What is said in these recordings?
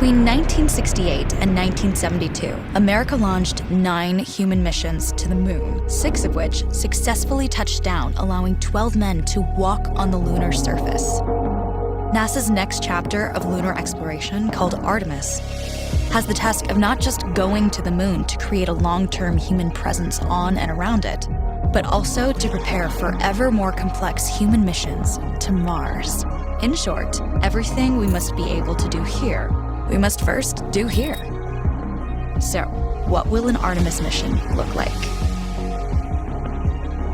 Between 1968 and 1972, America launched 9 human missions to the moon, 6 of which successfully touched down, allowing 12 men to walk on the lunar surface. NASA's next chapter of lunar exploration, called Artemis, has the task of not just going to the moon to create a long-term human presence on and around it, but also to prepare for ever more complex human missions to Mars. In short, everything we must be able to do here, we must first do here. So, what will an Artemis mission look like?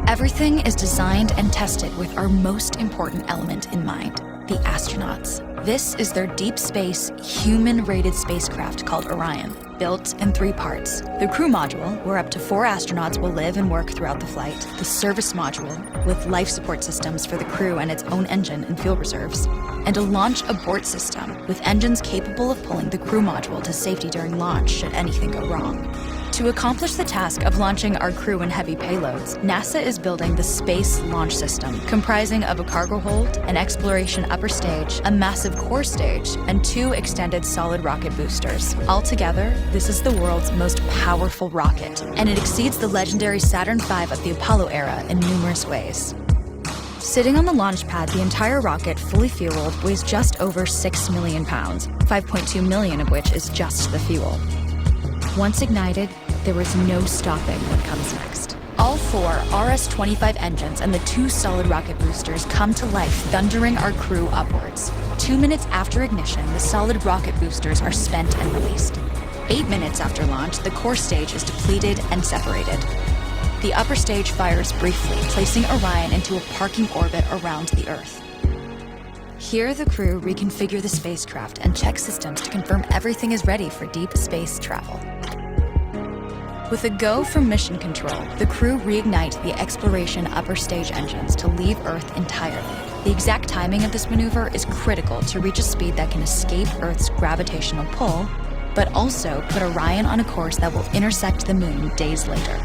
Everything is designed and tested with our most important element in mind: the astronauts. This is their deep space, human-rated spacecraft called Orion, built in 3 parts. The crew module, where up to 4 astronauts will live and work throughout the flight. The service module, with life support systems for the crew and its own engine and fuel reserves. And a launch abort system, with engines capable of pulling the crew module to safety during launch should anything go wrong. To accomplish the task of launching our crew and heavy payloads, NASA is building the Space Launch System, comprising of a cargo hold, an exploration upper stage, a massive core stage, and 2 extended solid rocket boosters. Altogether, this is the world's most powerful rocket, and it exceeds the legendary Saturn V of the Apollo era in numerous ways. Sitting on the launch pad, the entire rocket, fully fueled, weighs just over 6 million pounds, 5.2 million of which is just the fuel. Once ignited, there is no stopping what comes next. All 4 RS-25 engines and the 2 solid rocket boosters come to life, thundering our crew upwards. 2 minutes after ignition, the solid rocket boosters are spent and released. 8 minutes after launch, the core stage is depleted and separated. The upper stage fires briefly, placing Orion into a parking orbit around the Earth. Here, the crew reconfigure the spacecraft and check systems to confirm everything is ready for deep space travel. With a go from mission control, the crew reignite the exploration upper stage engines to leave Earth entirely. The exact timing of this maneuver is critical to reach a speed that can escape Earth's gravitational pull, but also put Orion on a course that will intersect the moon days later.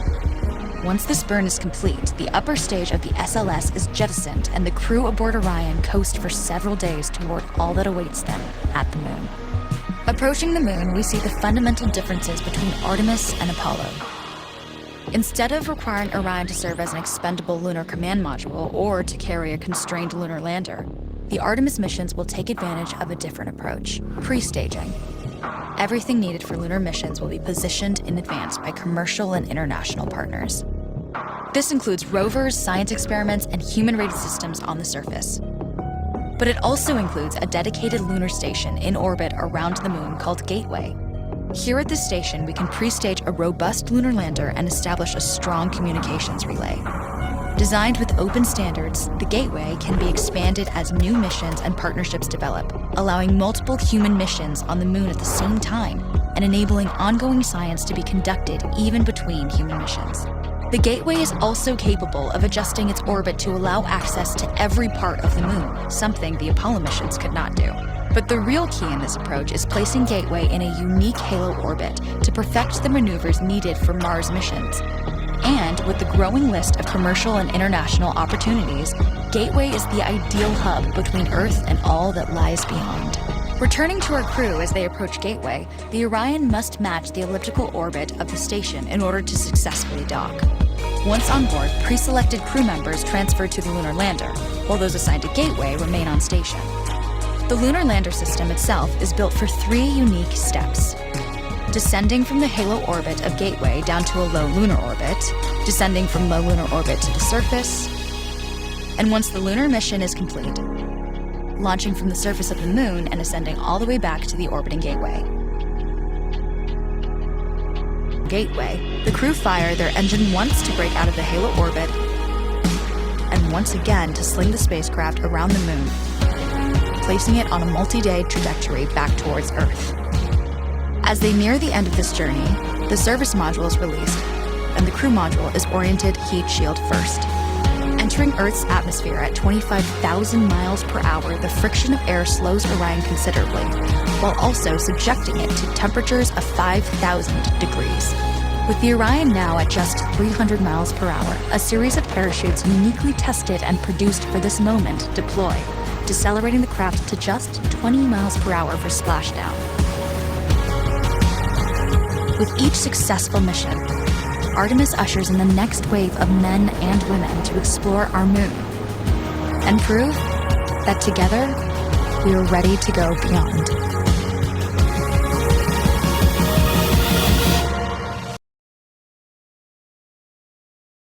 Once this burn is complete, the upper stage of the SLS is jettisoned and the crew aboard Orion coast for several days toward all that awaits them at the moon. Approaching the moon, we see the fundamental differences between Artemis and Apollo. Instead of requiring Orion to serve as an expendable lunar command module or to carry a constrained lunar lander, the Artemis missions will take advantage of a different approach: pre-staging. Everything needed for lunar missions will be positioned in advance by commercial and international partners. This includes rovers, science experiments, and human-rated systems on the surface. But it also includes a dedicated lunar station in orbit around the moon called Gateway. Here at this station, we can pre-stage a robust lunar lander and establish a strong communications relay. Designed with open standards, the Gateway can be expanded as new missions and partnerships develop, allowing multiple human missions on the moon at the same time and enabling ongoing science to be conducted even between human missions. The Gateway is also capable of adjusting its orbit to allow access to every part of the moon, something the Apollo missions could not do. But the real key in this approach is placing Gateway in a unique halo orbit to perfect the maneuvers needed for Mars missions. And with the growing list of commercial and international opportunities, Gateway is the ideal hub between Earth and all that lies beyond. Returning to our crew as they approach Gateway, the Orion must match the elliptical orbit of the station in order to successfully dock. Once on board, pre-selected crew members transfer to the lunar lander, while those assigned to Gateway remain on station. The lunar lander system itself is built for 3 unique steps: descending from the halo orbit of Gateway down to a low lunar orbit, descending from low lunar orbit to the surface, and once the lunar mission is complete, launching from the surface of the moon and ascending all the way back to the orbiting Gateway. Gateway, the crew fire their engine once to break out of the halo orbit, and once again to sling the spacecraft around the moon, placing it on a multi-day trajectory back towards Earth. As they near the end of this journey, the service module is released, and the crew module is oriented heat shield first. Entering Earth's atmosphere at 25,000 miles per hour, the friction of air slows Orion considerably, while also subjecting it to temperatures of 5,000 degrees. With the Orion now at just 300 miles per hour, a series of parachutes uniquely tested and produced for this moment deploy, decelerating the craft to just 20 miles per hour for splashdown. With each successful mission, Artemis ushers in the next wave of men and women to explore our moon and prove that together we are ready to go beyond.